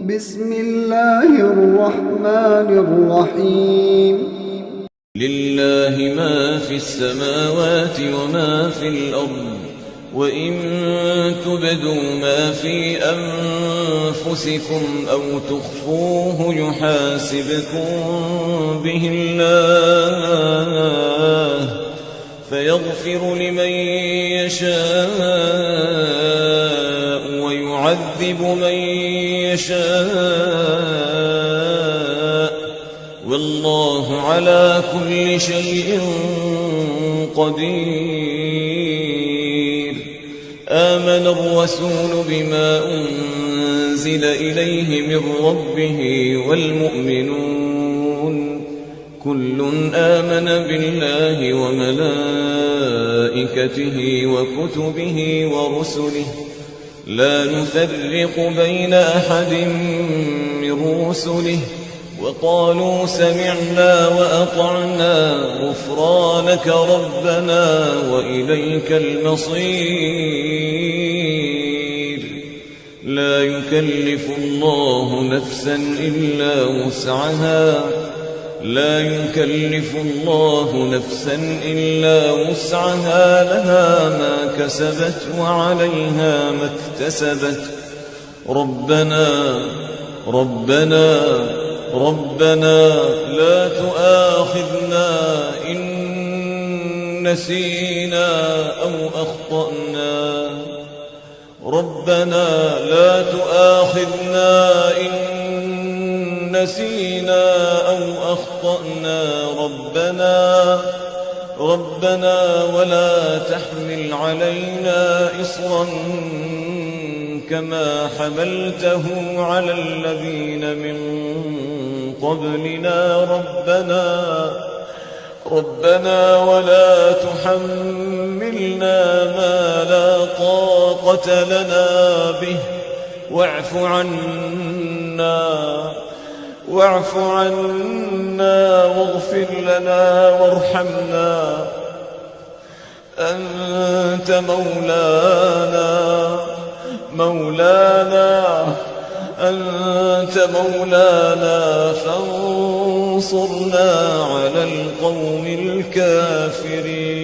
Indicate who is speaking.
Speaker 1: بسم الله الرحمن الرحيم
Speaker 2: لله ما في السماوات وما في الأرض وإن تبدوا ما في أنفسكم أو تخفوه يحاسبكم به الله فيغفر لمن يشاء ويعذب من يشاء والله على كل شيء قدير. آمن الرسول بما أنزل إليه من ربه والمؤمنون كل آمن بالله وملائكته وكتبه ورسله لا نفرق بين أحد من رسله وقالوا سمعنا وأطعنا غفرانك ربنا وإليك المصير. لا يكلف الله نفسا إلا وسعها لها ما كسبت وعليها ما اكتسبت. ربنا لا تؤاخذنا إن نسينا أو أخطأنا ربنا ولا تحمل علينا إصرا كما حملته على الذين من قبلنا ربنا ولا تحملنا ما لا طاقة لنا به واعف عنا واغفر لنا وارحمنا أنت مولانا فانصرنا على القوم الكافرين.